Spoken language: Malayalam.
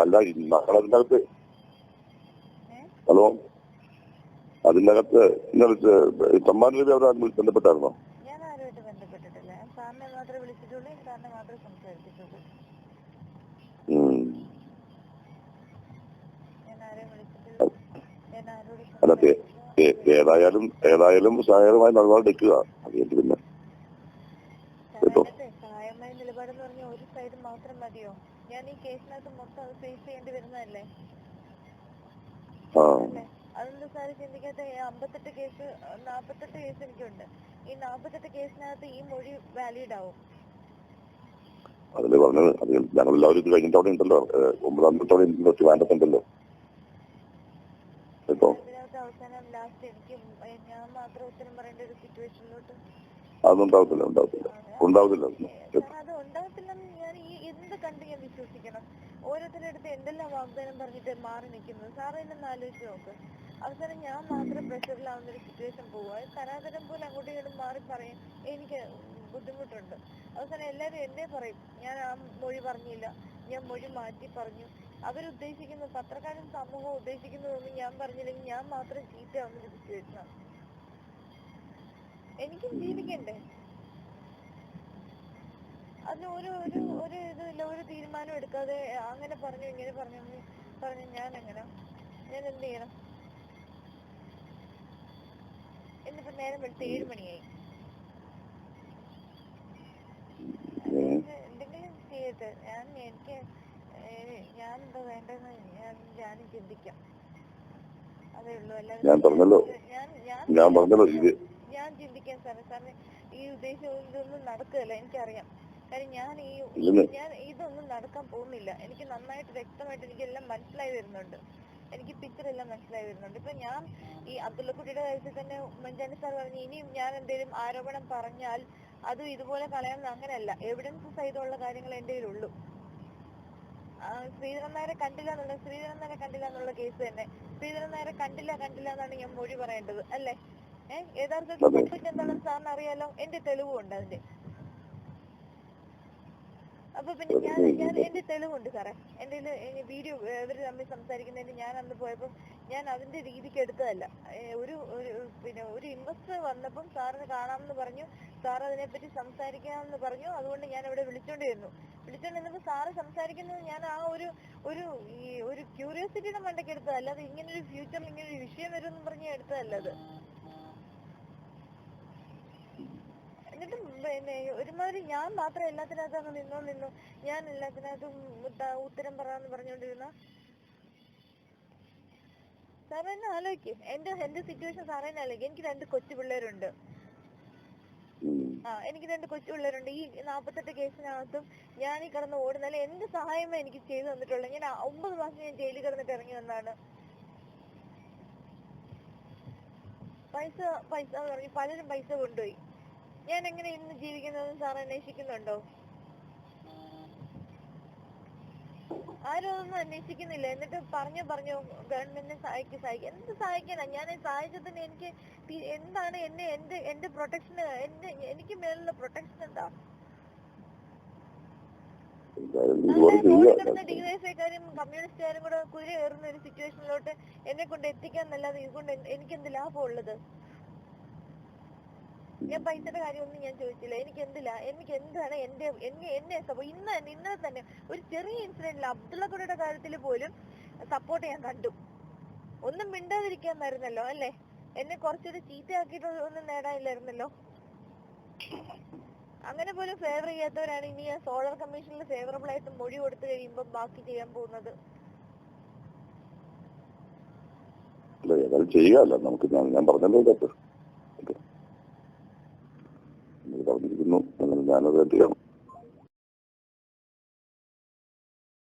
അല്ല അതിനകത്ത് ഹലോ അതിനകത്ത് സമ്മാന രൂപ അവിടെ ബന്ധപ്പെട്ടായിരുന്നോ? ഞാൻ ആരുമായിട്ട് ബന്ധപ്പെട്ടിട്ടില്ല. സാറിനെ മാത്രമേ വിളിച്ചിട്ടുള്ളൂ, സാറിനെ മാത്രമേ സംസാരിച്ചിട്ടുള്ളൂ. ഞാൻ ആരെയും വിളിച്ചിട്ടില്ല. ഞാൻ ആരോട് ഏതായാലും സഹായകരമായ നിലപാടെടുക്കുക. അതുകൊണ്ട് പിന്നെ സഹായമായ നിലപാടെന്ന് പറഞ്ഞാൽ ഒരു സൈഡ് മാത്രം മതിയോ? ഞാൻ ഈ കേസിനകത്ത് മൊത്തം അത് ഫേസ് ചെയ്യേണ്ടി വരുന്നതല്ലേ? അതൊന്നും സാറ് ചിന്തിക്കാത്ത 58 കേസ് 48 കേസ് എനിക്കുണ്ട്. ഈ 48 കേസിനകത്ത് ഈ മൊഴി വാലിഡ് ആവും. അതില് പറഞ്ഞത് അത് ഞങ്ങളെല്ലാവരും ഇത് കഴിഞ്ഞിട്ട് അവിടെ ഉണ്ടല്ലോ, 9ാമത്തെ എനിക്ക് വേണ്ടതുണ്ടല്ലോ. അതിനകത്ത് അവസാനം ലാസ്റ്റ് എനിക്ക് ഞാൻ മാത്രം ഉത്തരം പറയേണ്ട ഒരു സിറ്റുവേഷനിലോട്ട് അതൊന്നും ഉണ്ടാവത്തില്ല. അത് ഉണ്ടാകത്തില്ലെന്ന് ഞാൻ ഈ എന്ത് കണ്ട് ഞാൻ വിശ്വസിക്കണം? ഓരോരുത്തരുടെ അടുത്ത് എന്തെല്ലാം വാഗ്ദാനം പറഞ്ഞിട്ട് മാറി നിൽക്കുന്നത്. സാറ് എന്നെ ആലോചിച്ച് നോക്ക്. അവസാനം ഞാൻ മാത്രം പ്രഷറിലാവുന്ന ഒരു സിറ്റുവേഷൻ പോവുക. തരാതരം പോലെ അങ്ങോട്ടും ഇങ്ങോട്ടും മാറി പറയും. എനിക്ക് ബുദ്ധിമുട്ടുണ്ട്. അവസാനം എല്ലാവരും എന്നെ പറയും ഞാൻ ആ മൊഴി പറഞ്ഞില്ല, ഞാൻ മൊഴി മാറ്റി പറഞ്ഞു. അവരുദ്ദേശിക്കുന്നത് പത്രക്കാരും സമൂഹവും ഉദ്ദേശിക്കുന്നതൊന്നും ഞാൻ പറഞ്ഞില്ലെങ്കിൽ ഞാൻ മാത്രം ചീത്തയാവുന്നൊരു സിറ്റുവേഷനാണ്. എനിക്കും ജീവിക്കണ്ടേ? അതിന് ഒരു ഇതില്ല, ഒരു തീരുമാനം എടുക്കാതെ അങ്ങനെ പറഞ്ഞു ഇങ്ങനെ പറഞ്ഞു ഞാൻ എന്ത് ചെയ്യണം? എന്നിപ്പോ നേരം വെളുത്ത് 7 മണിയായി. എന്തെങ്കിലും ചെയ്യട്ടെ. ഞാനെന്താ വേണ്ടെന്ന് ഞാനും ചിന്തിക്കാം. അതേ ഉള്ളൂ. ഞാൻ ചിന്തിക്കാൻ സാറിന് ഈ ഉദ്ദേശം ഇതൊന്നും നടക്കുകയല്ല, എനിക്കറിയാം. കാര്യം ഞാൻ ഇതൊന്നും നടക്കാൻ പോകുന്നില്ല. എനിക്ക് നന്നായിട്ട് വ്യക്തമായിട്ട് എനിക്കെല്ലാം മനസ്സിലായി വരുന്നുണ്ട്. എനിക്ക് പിക്ചർ എല്ലാം മനസ്സിലായി വരുന്നുണ്ട്. ഇപ്പൊ ഞാൻ ഈ അബ്ദുള്ളക്കുട്ടിയുടെ കാര്യത്തിൽ തന്നെ ഉമ്മൻചാണ്ടി സാർ പറഞ്ഞു ഇനിയും ഞാൻ എന്തെങ്കിലും ആരോപണം പറഞ്ഞാൽ അത് ഇതുപോലെ കളയാമെന്ന്. അങ്ങനെയല്ല, എവിഡൻസ് സഹിതമുള്ള കാര്യങ്ങൾ എന്റെ കയ്യിലുള്ളൂ. ശ്രീധരൻ നായരെ കണ്ടില്ല എന്നുള്ള കേസ് തന്നെ ശ്രീധരൻ നായരെ കണ്ടില്ല എന്നാണ് ഞാൻ മൊഴി പറയേണ്ടത് അല്ലേ? യഥാർത്ഥത്തിൽ എന്താണെന്ന് സാറിന് അറിയാലോ. എന്റെ തെളിവുണ്ട് അതിന്റെ. അപ്പൊ പിന്നെ ഞാൻ എന്റെ തെളിവുണ്ട് സാറേ. എന്റെ വീഡിയോ ഇവര് തമ്മിൽ സംസാരിക്കുന്നതിന് ഞാൻ അന്ന് പോയപ്പോ ഞാൻ അതിന്റെ രീതിക്ക് എടുത്തതല്ല. ഒരു ഇൻവെസ്റ്റർ വന്നപ്പം സാറിന് കാണാമെന്ന് പറഞ്ഞു. സാർ അതിനെപ്പറ്റി സംസാരിക്കാമെന്ന് പറഞ്ഞു. അതുകൊണ്ട് ഞാൻ ഇവിടെ വിളിച്ചോണ്ടിരുന്നപ്പോ സാറ് സംസാരിക്കുന്നത് ഞാൻ ആ ഒരു ക്യൂരിയോസിറ്റിയുടെ മണ്ടയ്ക്ക് എടുത്തതല്ല. അല്ലാതെ ഇങ്ങനൊരു ഫ്യൂച്ചറിൽ ഇങ്ങനൊരു വിഷയം വരുമെന്ന് പറഞ്ഞ് എടുത്തതല്ല അത്. എന്നിട്ടും ഒരുമാതിരി ഞാൻ മാത്രം എല്ലാത്തിനകത്തും അങ്ങ് നിന്നു ഞാൻ എല്ലാത്തിനകത്തും ഉത്തരം പറയാന്ന് പറഞ്ഞോണ്ടിരുന്ന സാറേ എന്നെ ആലോചിക്ക്. എന്റെ സിറ്റുവേഷൻ സാറേ എന്നെ ആലോചിക്കും. എനിക്ക് 2 കൊച്ചു പിള്ളേരുണ്ട്. എനിക്ക് 2 കൊച്ചു പിള്ളേരുണ്ട്. ഈ 48 കേസിനകത്തും ഞാൻ ഈ കിടന്ന് ഓടുന്നാലും എന്ത് സഹായമേ എനിക്ക് ചെയ്തു തന്നിട്ടുള്ളത്. ഞാൻ 9 മാസം ഞാൻ ജയിലിൽ കിടന്നിട്ട് ഇറങ്ങി വന്നാണ്. പൈസ പറഞ്ഞു പലരും പൈസ കൊണ്ടുപോയി. ഞാൻ എങ്ങനെ ഇന്ന് ജീവിക്കുന്നതെന്ന് സാർ അന്വേഷിക്കുന്നുണ്ടോ? ആരും അതൊന്നും അന്വേഷിക്കുന്നില്ല. എന്നിട്ട് പറഞ്ഞു ഗവൺമെന്റിനെ സഹായിക്കും. എന്ത് സഹായിക്കാനാ? ഞാൻ സഹായിച്ചതിന് എനിക്ക് എന്താണ് എന്റെ പ്രൊട്ടക്ഷന് എനിക്ക് മേലുള്ള പ്രൊട്ടക്ഷൻ എന്താ? ഡിവൈഎഫ്ഐക്കാരും കമ്മ്യൂണിസ്റ്റുകാരും കൂടെ കുതിര കയറുന്ന ഒരു സിറ്റുവേഷനിലോട്ട് എന്നെ കൊണ്ട് എത്തിക്കാന്നല്ലാതെ ഇതുകൊണ്ട് എനിക്കെന്ത് ലാഭമുള്ളത്? ഞാൻ പൈസയുടെ കാര്യമൊന്നും ഞാൻ ചോദിച്ചില്ല. എനിക്ക് എന്താണ് എന്നെ ഇന്നലെ തന്നെ ഒരു ചെറിയ ഇൻസിഡന്റിൽ അബ്ദുള്ളക്കുട്ടിയുടെ കാര്യത്തിൽ പോലും സപ്പോർട്ട് ഞാൻ കണ്ടു. ഒന്നും മിണ്ടാതിരിക്കാന്നായിരുന്നല്ലോ അല്ലേ? എന്നെ കുറച്ചൊരു ചീത്തയാക്കിയിട്ട് ഒന്നും നേടാനില്ലായിരുന്നല്ലോ. അങ്ങനെ പോലും ഫേവർ ചെയ്യാത്തവരാണ് ഇനി ആ സോളർ കമ്മീഷനിൽ ഫേവറബിൾ ആയിട്ട് മൊഴി കൊടുത്തു കഴിയുമ്പോൾ ബാക്കി ചെയ്യാൻ പോകുന്നത്. ചെയ്യാല്ല നമുക്ക് ഞാൻ പറഞ്ഞല്ലോ പറഞ്ഞിരിക്കുന്നു. ഞാനത് ചെയ്യാം.